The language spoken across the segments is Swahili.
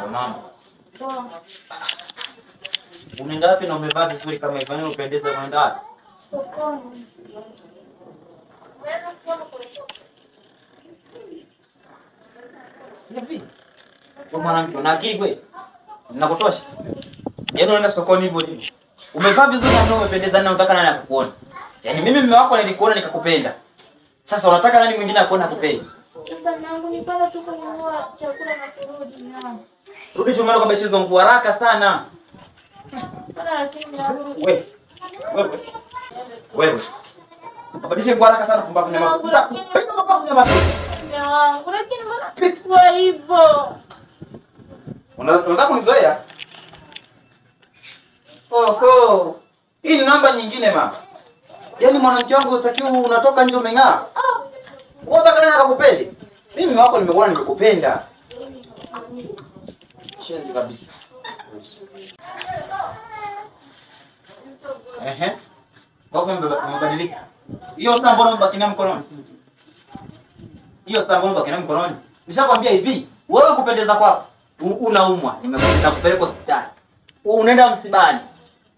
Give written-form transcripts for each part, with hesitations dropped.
Mambo. Poa. Unaenda wapi na umevaa vizuri kama hivi? Yaani unapendeza, unaenda wapi? Sokoni. Hivi. Kwa mwanamke una akili kweli? Zinakutosha? Yaani unaenda sokoni hivyo hivyo. Umevaa vizuri na umependeza, na unataka nani akuone? Yaani mimi mume wako nilikuona nikakupenda. Sasa unataka nani mwingine akuone akupende? Sasa nangu nipata tu kununua chakula na kurudi na. Rudi chumbani kwa beshizo nguo haraka sana. Bana lakini narudi. Wewe. Abadilishe nguo haraka sana pumbavu na mafuta. Peka pumbavu na mafuta. Wangu lakini mbona kwa hivyo? Unataka kunizoea? Oho. Hii ni namba nyingine mama. Yaani mwanamke wangu utakiwa unatoka nje umeng'aa. Wewe unataka nani akakupende? Mimi wako nimekuona nimekupenda. Shenzi kabisa. Kwa mbadilika. Hiyo saa mbona mbaki nayo mkononi? Hiyo saa mbona mbaki nayo mkononi? Nishakwambia hivi, wewe kupendeza kwako unaumwa, nimekuja kupeleka hospitali. Unaenda msibani.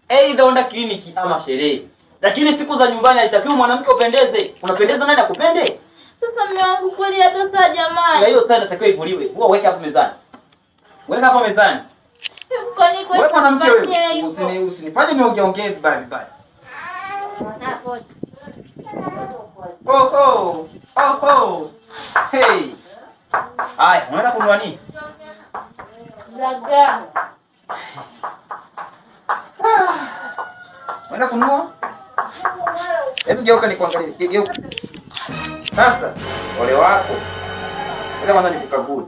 Aidha unaenda kliniki ama sherehe. Lakini siku za nyumbani haitakiwi mwanamke upendeze. Unapendeza nani akupende? Sasa mume wangu kweli hata saa jamani. Na hiyo saa inatakiwa ivuliwe. Huwa weka hapo mezani. Weka hapo mezani. Kwani kweli wewe mwanamke wewe usinifanye niongee vibaya vibaya. Oh. Hey. Haya, unaenda kununua nini? Dagaa. Unaenda kununua? Hebu geuka nikuangalie. Geuka. Sasa, ole wako. Ngoja kwanza nikukague.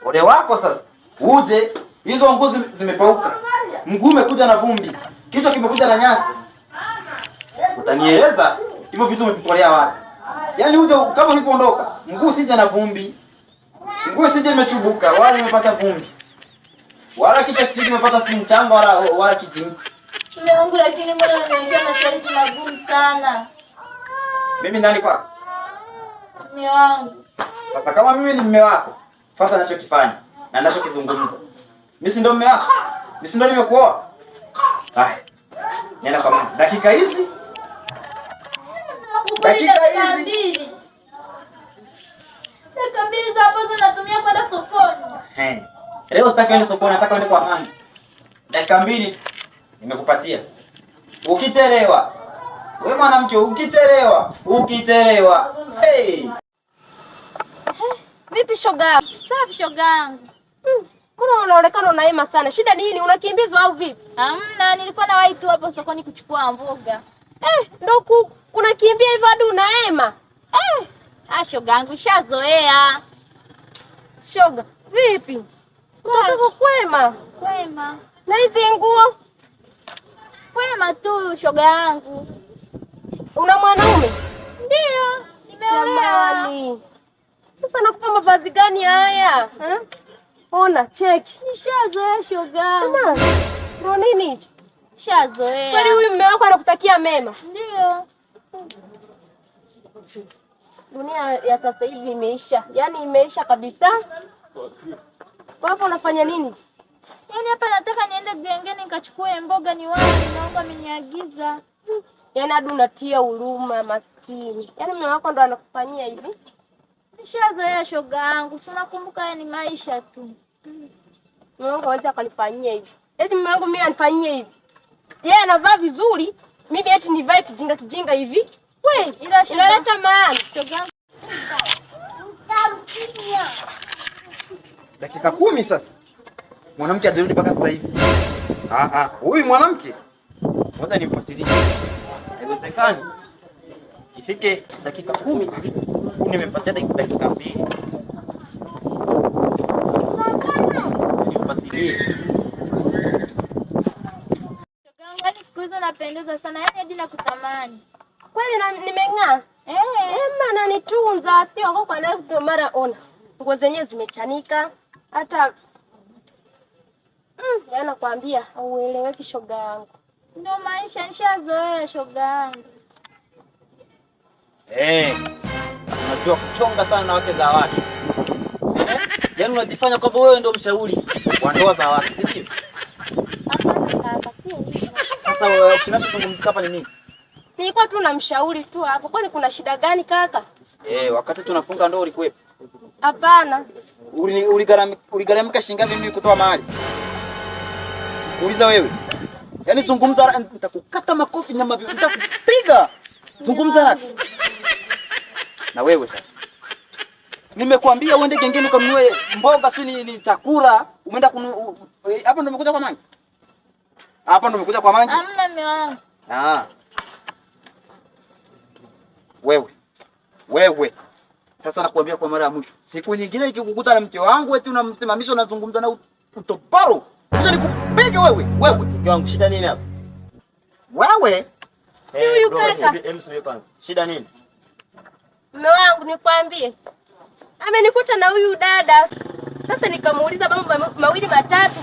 Ole wako sasa. Uje, hizo nguo zimepauka. Mguu umekuja na vumbi. Kichwa kimekuja na nyasi. Utanieleza hivyo vitu umevitolea wapi? Yaani uje kama ulipoondoka, mguu sije na vumbi. Mguu sije imechubuka, wala imepata vumbi. Wala kichwa sije imepata si mchanga wala kijini. Mume wangu lakini mbona unaniambia masharti magumu sana? Mimi nani kwako? Mume wangu. Sasa kama mimi ni mume wako, fuata ninachokifanya na ninachokizungumza. Mimi si ndo mume wako? Mimi si ndo nimekuoa? Haya. Nenda kwa mama. Dakika hizi. Dakika mbili za hapo zinatumia kwenda sokoni. Leo sitaki kwenda sokoni, nataka kwenda kwa mama. Dakika 2 nimekupatia. Ukichelewa. Wewe mwanamke ukichelewa. Hey. Vipi shoga? Safi shoga yangu. Mbona unaonekana unaema sana? Shida nini? Unakimbizwa au vipi? Hamna, nilikuwa na waitu hapo sokoni kuchukua mboga. Ndio unakimbia hivyo hadi unaema. Shoga yangu shazoea. Shoga, vipi? Unataka kwema? Kwema. Na hizi nguo? Kwema tu shoga yangu. Una mwanaume? Ndio, nimeolewa. Jamani. Sasa nakupa mavazi gani haya? Ona, cheki. Nishazoea shoga yangu. Jamani. Ndio nini hicho? Shazoea. Kwani huyu mume wako anakutakia mema? Ndio. Dunia ya sasa hivi imeisha. Yaani imeisha kabisa. Kwa hapo unafanya nini? Yaani hapa nataka niende gengeni nikachukue mboga ni wapi naomba ameniagiza. Yaani hadi unatia huruma maskini. Yaani mume wako ndo anakufanyia hivi? Nishazoea shoga yangu. Si unakumbuka haya ni maisha tu. Mume wangu hawezi akanifanyia hivi. Eti mume wangu mimi anifanyie hivi. Yeye anavaa vizuri, mimi eti nivae kijinga hivi. Wewe, inaleta maana. Shoga yangu. Dakika 10 sasa. Mwanamke adirudi mpaka sasa hivi. Huyu mwanamke. Ngoja nimfuatilie. Haiwezekani. Ifike dakika 10. Nimempatia dakika 2. Nifuatilie. Shoga yangu siku hizo napendeza sana. Yaani hadi nakutamani. Kweli nimeng'aa? Maana nitunza sio kwa naye ndio mara ona. Nguo zenyewe zimechanika. Hata nakwambia haueleweki shoga yangu. Ndio maisha nishazoea shoga yangu. Unajua kuchonga sana na wake za watu. Yaani unajifanya kwamba wewe ndio mshauri wa ndoa za watu, sio? Hapana kaka, sio hivyo. Sasa wewe kinachozungumzika hapa ni nini? Nilikuwa tu namshauri tu hapo. Kwani kuna shida gani kaka? Wakati tunafunga ndoa ulikuwepo? Hapana. Uligharamika shilingi ngapi mimi kutoa mahali? Uliza wewe. Yaani zungumza, nitakukata makofi na mavi, nitakupiga. Zungumza na wewe sasa. Nimekuambia uende gengeni ukanunue mboga, si ni chakula, umeenda hapa ndo umekuja kwa mangi? Hapa ndo umekuja kwa mangi? Hamna mume wangu. Wewe. Sasa nakuambia kwa mara ya mwisho. Siku nyingine nikikukuta na mke wangu eti unamsimamisha unazungumza na utoparo. Sasa nikupige wewe. Mke wangu shida nini hapa? Wewe? Si huyu kaka. Shida nini? Mume wangu nikwambie. Amenikuta na huyu dada. Sasa nikamuuliza mambo mawili matatu.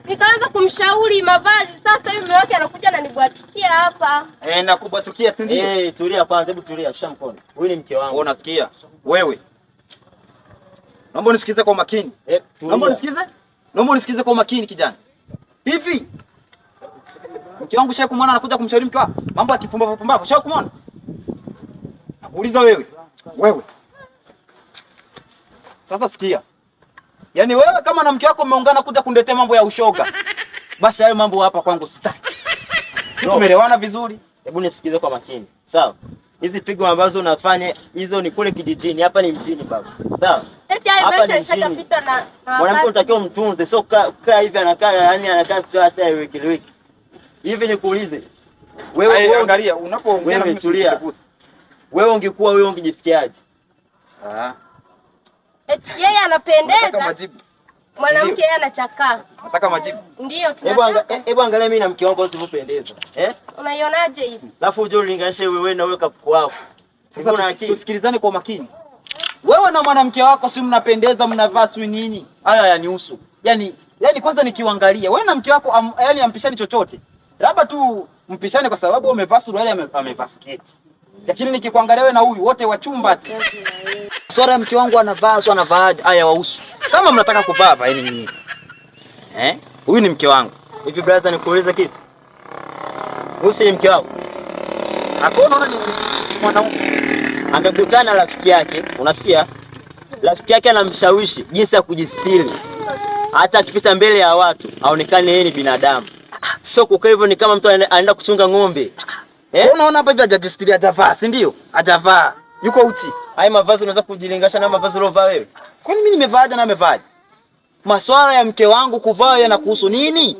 Nikaanza kumshauri mavazi. Sasa huyu mume wake anakuja na nibwatikia hapa. Nakubwatukia si ndio? Tulia kwanza, hebu tulia, shika mkono. Huyu ni mke wangu. Wewe unasikia? Wewe. Naomba unisikize kwa makini. Naomba unisikize kwa makini kijana. Hivi mke wangu shaka kumwona anakuja kumshauri mke wako. Mambo ya kipumbavu shaka kumwona. Nakuuliza wewe. Sasa sikia. Yaani wewe kama na mke wako mmeungana kuja kuniletea mambo ya ushoga. Basi hayo mambo hapa kwangu sitaki. Tumeelewana vizuri? Hebu nisikize kwa makini. Sawa? Hizi pigo ambazo unafanya hizo ni kule kijijini, hapa ni mjini baba. Sawa? Eti haya maisha ishakapita na mwanamke unatakiwa mtunze, sio kaa hivi anakaa sio hata wiki. Hivi nikuulize. Wewe angalia unapoongea mimi tulia. Wewe ungekuwa wewe ungejifikiaje? Eti yeye anapendeza. Nataka majibu. Mwanamke yeye anachakaa. Nataka majibu. Ndio tunataka. Hebu angalia mimi na mke wangu usivyopendeza. Unaionaje hivi? Alafu uje ulinganishe wewe na wewe kapuku wako. Sasa tusikilizane kwa makini. Wewe na mwanamke wako si mnapendeza, mnavaa sui nini? Haya yanihusu. Yaani kwanza nikiangalia wewe na mke wako yaani ampishani chochote. Labda tu mpishane kwa sababu umevaa suruali amevaa sketi. Lakini nikikuangalia wewe na huyu wote wa chumba tu. Sora mke wangu anavaa haya wahusu. Kama mnataka kuvaa vaeni nyinyi. Huyu ni mke wangu. Hivi brother nikuulize kitu. Huyu si mke wako? Unaona ni mwanaume. Amekutana na rafiki yake, unasikia? Rafiki yake anamshawishi jinsi ya kujistiri. Hata akipita mbele ya watu aonekane yeye ni binadamu. Sio kukaa hivyo ni kama mtu anaenda kuchunga ng'ombe. Unaona hapa hivi hajajistiri, hajavaa, si ndio? Hajavaa. Yuko uchi. Hai mavazi unaweza kujilinganisha na mavazi ulovaa wewe? Kwani mimi nimevaaje na amevaaje? Maswala ya mke wangu kuvaa yanakuhusu nini?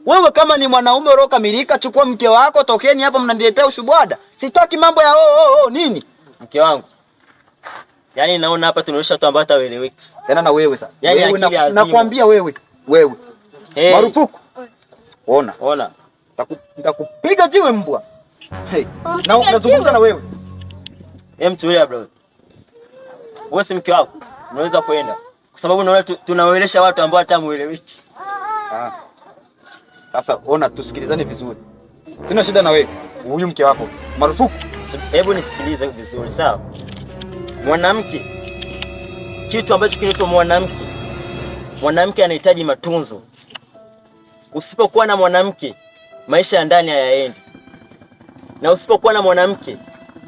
Wewe kama ni mwanaume uliyokamilika, chukua mke wako, tokeni hapa mnaniletea ushubwada. Sitaki mambo ya nini? Mke wangu. Yaani naona hapa tunaonyesha watu ambao hataeleweki. Tena na wewe sasa. Yaani nakwambia wewe. Marufuku. Ona. Nitakupiga jiwe mbwa. Na unazungumza na wewe. Tulia bro. Wewe si mke wako. Unaweza kwenda. Kwa sababu naona tunawaelesha watu ambao hatamueleweki. Sasa ona tusikilizane vizuri. Sina shida na wewe. Huyu mke wako. Marufuku. Hebu nisikilize vizuri, sawa? Mwanamke, kitu ambacho kinaitwa mwanamke anahitaji matunzo. Usipokuwa na mwanamke, maisha ya ndani hayaendi. Na usipokuwa na mwanamke,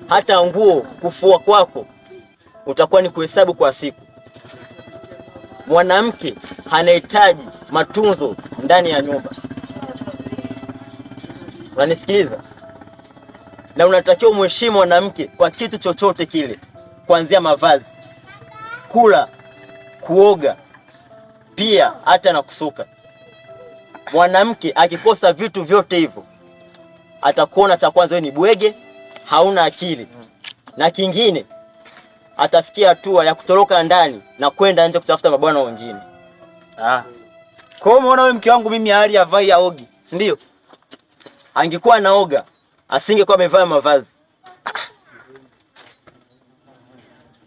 hata nguo kufua kwako utakuwa ni kuhesabu kwa siku. Mwanamke anahitaji matunzo ndani ya nyumba. Unanisikiliza? Na unatakiwa umheshimu mwanamke kwa kitu chochote kile, kuanzia mavazi, kula, kuoga, pia hata na kusuka. Mwanamke akikosa vitu vyote hivyo, atakuona cha kwanza wewe ni bwege, hauna akili. Na kingine, atafikia hatua ya kutoroka ndani na kwenda nje kutafuta mabwana wengine. Kwa hiyo umeona wewe mke wangu mimi hali avai aogi, si ndio? Angekuwa anaoga, asingekuwa amevaa mavazi.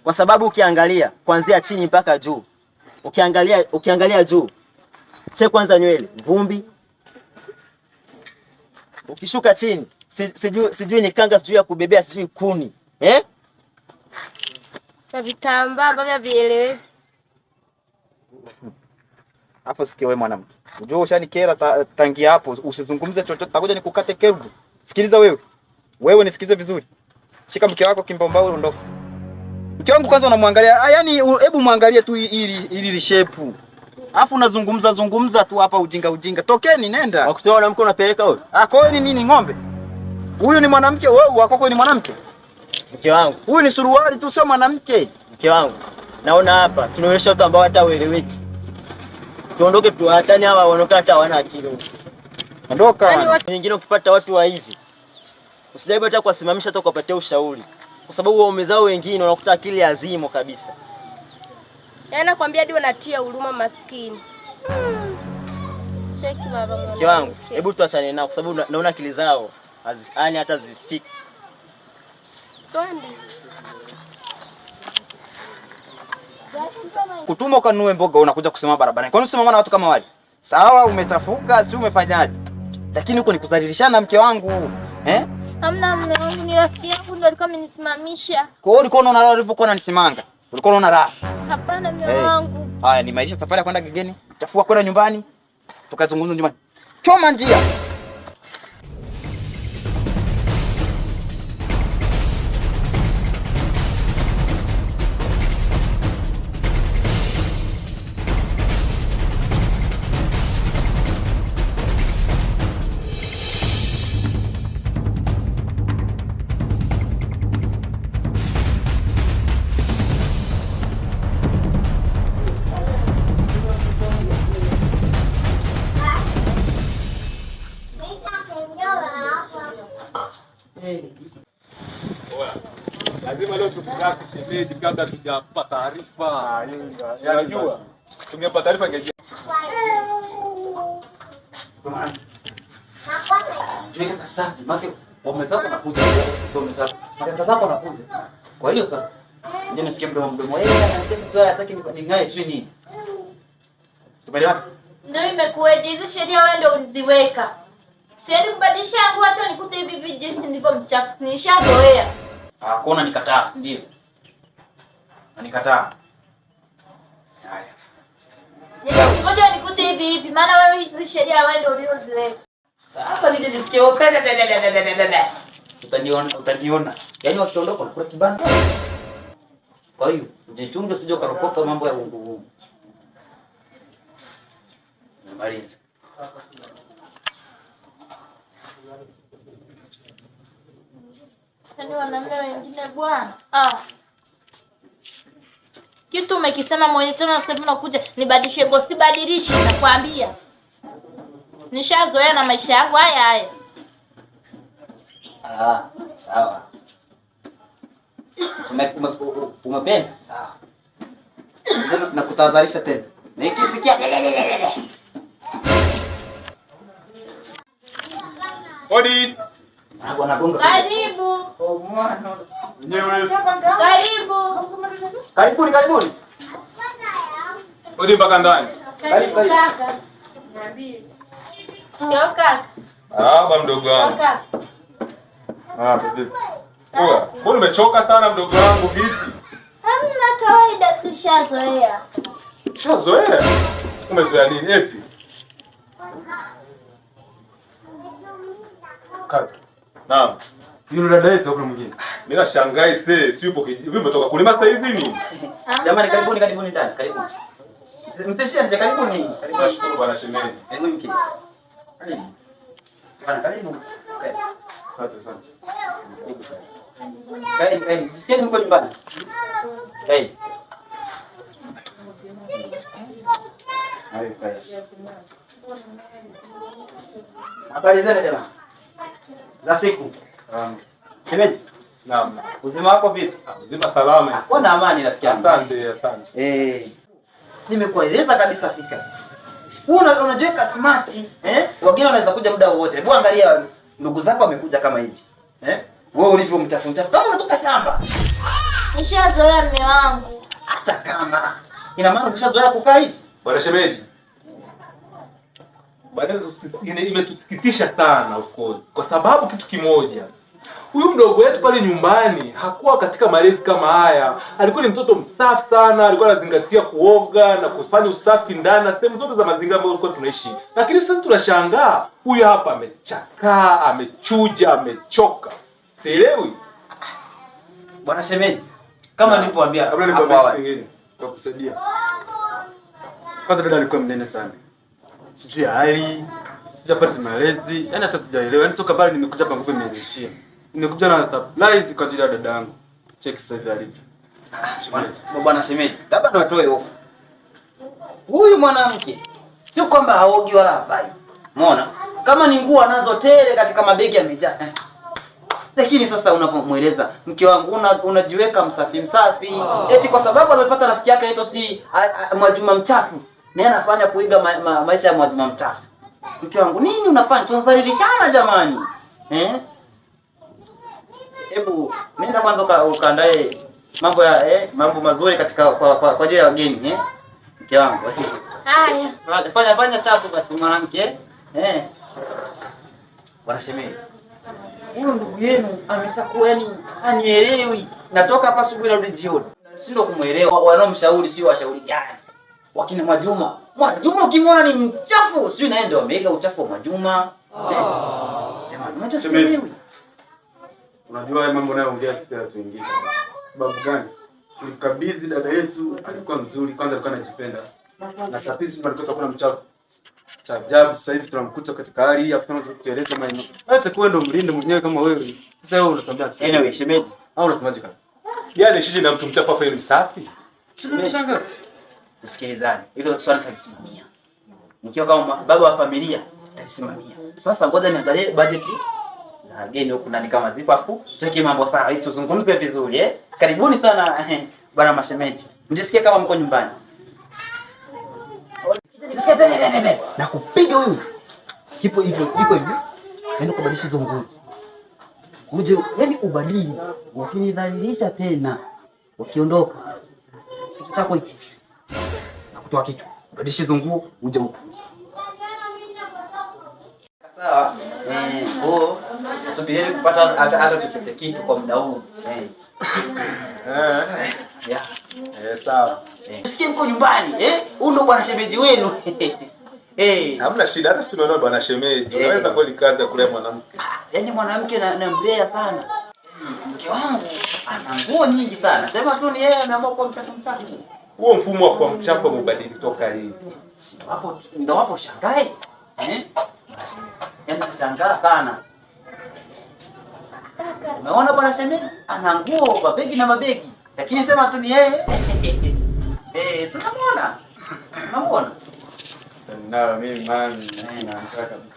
Kwa sababu ukiangalia kuanzia chini mpaka juu, ukiangalia juu, che kwanza nywele, vumbi. ukishuka chini sijui ni kanga, sijui ya kubebea, sijui kuni na vitambaa ambavyo vieleweki. Hapo sikia wewe mwanamke. Unajua ushanikera tangia hapo, usizungumze chochote, takuja nikukate kerubu. Sikiliza wewe. Wewe nisikize vizuri. Shika mke wako kimbombao uondoke. Mke wangu kwanza unamwangalia, yaani hebu muangalie tu ili lishepu. Alafu unazungumza tu hapa ujinga. Tokeni nenda. Wakutoa mwanamke unapeleka wewe. Kwa hiyo ni nini ng'ombe? Huyu ni mwanamke, wewe wako ni mwanamke? Mke wangu. Huyu ni suruali tu, sio mwanamke. Mke wangu. Naona hapa tunaonyesha watu ambao hata waeleweki. Tuondoke tuachane hawa wanaokaa hata hawana akili. Ondoka. Yaani Watu wengine ukipata watu wa hivi, usijaribu hata kuwasimamisha hata kuwapatia ushauri. Kwa sababu waume zao wengine wanakuta akili hazimo kabisa. Yaani nakwambia hadi wanatia huruma maskini. Cheki baba mwanangu. Mke wangu, hebu tuachane nao kwa sababu naona akili zao yaani hata zifix. Twende. Kutuma ukanunue mboga unakuja kusema barabarani. Kwani usimama na watu kama wale? Sawa umechafuka, si umefanyaje? Lakini huko ni kudhalilishana mke wangu. Hamna, mume wangu ni rafiki yangu ndio alikuwa amenisimamisha. Kwa hiyo ulikuwa unaona raha ulivyokuwa unanisimanga. Ulikuwa unaona raha. Hapana mume wangu. Haya ni maisha, safari ya kwenda Gigeni, chafua kwenda nyumbani. Tukazungumza nyumbani. Choma njia. Lazima leo tupate shemeji kabla tujapata taarifa. Unajua? Tungepata taarifa ingejia. Jiweke sasa, maki wamezako nakuja, wamezako nakuja. Kwa hiyo sasa, nje nisikie mdomo anasema sasa hataki ningae sio nini. Tumeelewana? Ndio imekuweje hizo sheria wewe ndio uliziweka. Sieni kubadilisha nguo hata nikute hivi jinsi ndivyo mchafu. Nishazoea. Kuona nikataa, ndio. Na nikataa. Haya. Ngoja nikute hivi maana wewe hizo sheria wewe ndio ulioziweka. Sasa nije nisikie opele. Utaniona. Yaani wakiondoka kule kibanda. Kwa hiyo, jichunge usije ukaropoka mambo ya uongo. Nimaliza. Yaani wanaume wengine bwana. Kitu umekisema mwenyewe tena sasa hivi unakuja nibadilishe nguo, sibadilishi nakwambia. Nishazoea na maisha yangu haya. Sawa. Umependa? Sawa. Nakutahadharisha tena. Nikisikia Odi. Karibu. Nyewe. Karibuni. Odi mpaka ndani. Karibu. Kaka. Shoka. Baba mdogo wangu. Bibi. Mbona umechoka sana mdogo wangu vipi? Hamna, kawaida tushazoea. Ushazoea? Umezoea nini eti? Kaka. Naam. Yule dada yetu hapo mwingine. Mimi nashangaa si yupo vipi umetoka kulima sasa hivi nini? Jamani karibuni ndani. Karibuni. Mteshia nje karibuni. Nashukuru bwana shemeji. Karibuni mkini. Karibu. Karibu. Asante. Karibu. Sieni mko nyumbani. Karibu. Habari zenu jamaa. Za siku. Shemeji. Naam. Uzima wako vipi? Uzima salama. Uko na amani rafiki yangu. Asante. Nimekueleza kabisa fika. Wewe unajiweka smart, wengine wanaweza kuja muda wowote. Hebu angalia ndugu zako wamekuja kama hivi. Wewe ulivyo mchafu kama unatoka shamba. Nishazoea mume wangu. Hata kama ina maana umeshazoea kukaa hivi. Bwana shemeji. Baadaye imetusikitisha sana of course. Kwa sababu kitu kimoja. Huyu mdogo wetu pale nyumbani hakuwa katika malezi kama haya. Alikuwa ni mtoto msafi sana, alikuwa anazingatia kuoga na kufanya usafi ndani na sehemu zote za mazingira ambayo tulikuwa tunaishi. Lakini sasa tunashangaa, huyu hapa amechakaa, amechuja, amechoka. Sielewi. Bwana shemeji, kama nilipowaambia kabla nikwambia kingine kwa kusaidia. Kwanza dada alikuwa mnene sana. Sijui hali, sijapata malezi, yaani hata sijaelewa. Yaani toka pale nimekuja hapa nguvu imeishia. Nimekuja na surprise kwa ajili ya dada yangu. Check sasa hivi alivyo. Bwana shemeji, labda nitoe hofu. Huyu mwanamke sio kwamba haogi wala hafai. Umeona? Kama ni nguo anazo tele katika mabegi yamejaa. Lakini sasa unapomweleza mke wangu unajiweka msafi eti kwa sababu amepata rafiki yake aitwa si Mwajuma mchafu. Na yeye anafanya kuiga maisha ya Mwajuma mchafu. Mke wangu nini unafanya? Tunazalilishana jamani. Hebu nenda kwanza ukaandae mambo ya mambo mazuri katika kwa ajili ya wageni mke wangu. Haya. Fanya tatu basi mwanamke. Bwana shemeji. Huyu ndugu yenu ameshakuwa yani anielewi. Natoka hapa asubuhi na rudi jioni. Nashindwa kumuelewa. Wanaomshauri sio washauri gani. Wakina Mwajuma. Mwajuma ukimwona ni mchafu, sio naye ndio ameiga uchafu wa Mwajuma. Jamani, unajua sielewi. Unajua mambo nayoongea sisi hatuingii. Sababu gani? Tulikabidhi dada yetu, alikuwa mzuri, kwanza alikuwa anajipenda. Na tapisi tulikuwa kuna mchafu. Cha ajabu sasa hivi tunamkuta katika hali hii, afuta tukueleza maana. Hata kwa ndo mlinde mwenyewe kama wewe. Sasa wewe unatambia tu. Anyway, shemeji, au unasemaje kama? Yaani shiji na mtu mchafu hapa ni msafi. Shanga. Usikilizane. Hilo swali talisimamia. Nikiwa kama baba wa familia talisimamia. Sasa ngoja niangalie budget za wageni huku nani kama zipo afu tuweke mambo sawa ili tuzungumze vizuri Karibuni sana bwana mashemeji. Mjisikie kama mko nyumbani. Na kupiga wewe. Kipo hivyo, iko hivyo. Nenda kubadilisha hizo nguo. Uje, yani ubadili. Ukinidhalilisha tena, ukiondoka. Kitu chako hiki. Na kutoa kichwa. Badilisha hizo nguo, uje huko. Sawa. Subiri kupata hata chochote kitu kwa muda huu. Sawa. Sikia mko nyumbani, huyu ndo bwana shemeji wenu. Hamna shida, hata sisi tunaona bwana shemeji. Unaweza kweli kazi ya kulea mwanamke. Yaani mwanamke namlea sana. Mke wangu ana nguo nyingi sana. Sema tu ni yeye ameamua kuwa mchafu. Huo mfumo wa kuwa mchafu umebadili toka lini? Ndio hapo shangae. Yaani shangaa sana. Umeona bwana shemeji? Ana nguo mabegi na mabegi. Lakini sema tu ni yeye. Tunamuona. Unamuona? Na mimi nataka kabisa.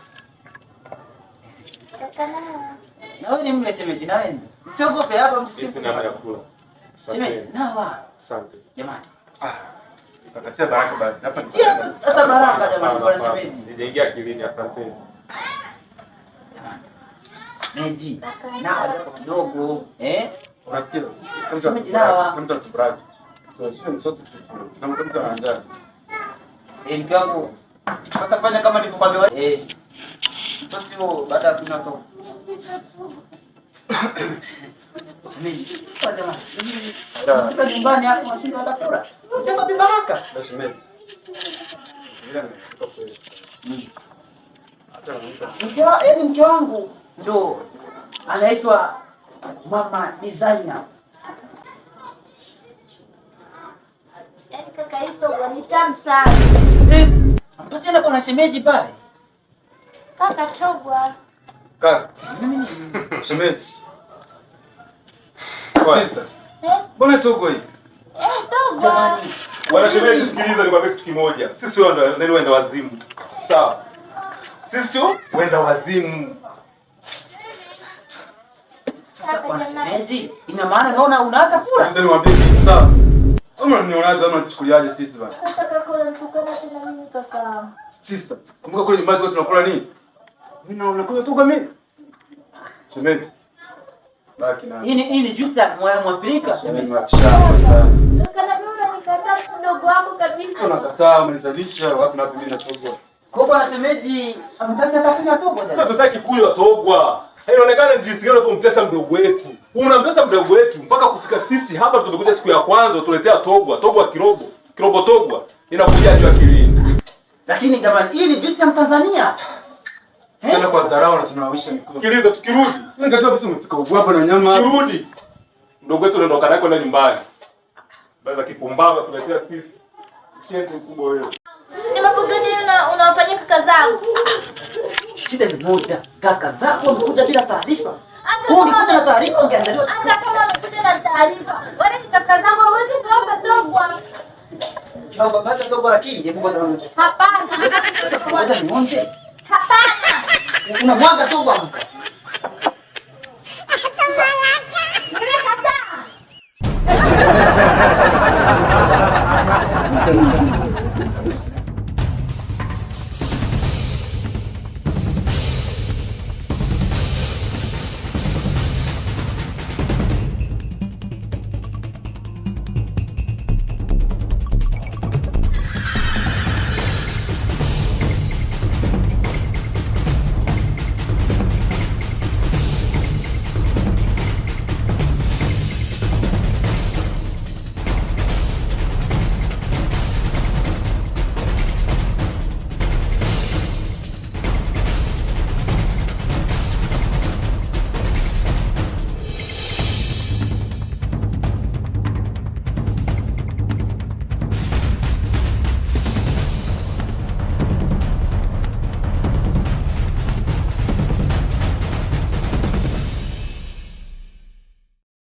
Na wewe ni mle shemeji na wewe. Msiogope hapa msikie. Sisi na kula. Shemeji, nawa. Asante. Jamani. Kakatia baraka basi. Hapa sasa baraka jamani bwana shemeji. Nijaingia akilini, asante. Jamani. Shemeji, nawa japo kidogo, unasikia? Shemeji nawa. Kama mtu brad. Sio msosi tu. Kama mtu anaanza. Mke wangu. Sasa fanya kama nilivyokuambia. Sasa sio baada ya tunatoka. Shemeji, kwa jamani. Tunatoka nyumbani hapo nashinda watakula. Chapa bibaraka. Shemeji. Mke wangu ndo anaitwa Mama Designer. Kaka hizo ni tamu sana. Mpatie na bwana shemeji pale. Kaka chogwa. Kaka. Shemeji. Sister. Mbona togo hii? Togo. Jamani. Bwana shemeji, sikiliza nikwambie kitu kimoja. Sisi wenda wazimu. Sawa. Sisi wenda wazimu. Sasa bwana shemeji, ina maana naona unaacha kula. Ndio niwaambie sawa. Kama unionaje ama tuchukuliaje sisi bana? Nataka kula tukana tena mimi kaka. Sister, kumbuka kule nyumbani kwa tunakula nini? Mimi naona kwa tu kama mimi. Shemeji. Baki na. Hii ni juice ya mwafrika. Shemeji wakishamba. Kaka na mimi nikataa mdogo wako kabisa. Tunakataa mnizalisha wapi na mimi nachogwa. Kwa bwana shemeji amtaka atakunywa togo Sasa jana. tutaki kunywa togwa. Inaonekana jinsi gani kumtesa mdogo wetu. Unamtesa mdogo wetu mpaka kufika sisi hapa tumekuja siku ya kwanza utuletea togwa, togwa kirobo. Kirobo togwa. Inakuja juu akilini. Lakini jamani hii ni juice ya Mtanzania. Tena kwa dharau na tunawawisha mikono. Sikiliza tukirudi. Nikajua pesa umepika ubwabwa na nyama. Tukirudi. Mdogo wetu anaondoka naye kwenda nyumbani. Baza kipumbavu tuletea sisi. Shenzi mkubwa wewe. Ni mambo gani unawafanyia kaka zangu? Shida ni moja, kaka zako wamekuja bila taarifa. Hata Kwa ungekuja na taarifa ungeandaliwa. hata kama wamekuja na taarifa, wale ni kaka zangu, hawezi kuomba togwa. Kiomba basi togo lakini hebu ngoja mama. Hapana. Sasa ngoja nione. Hapana. Unamwaga togo hapo. Nimekataa.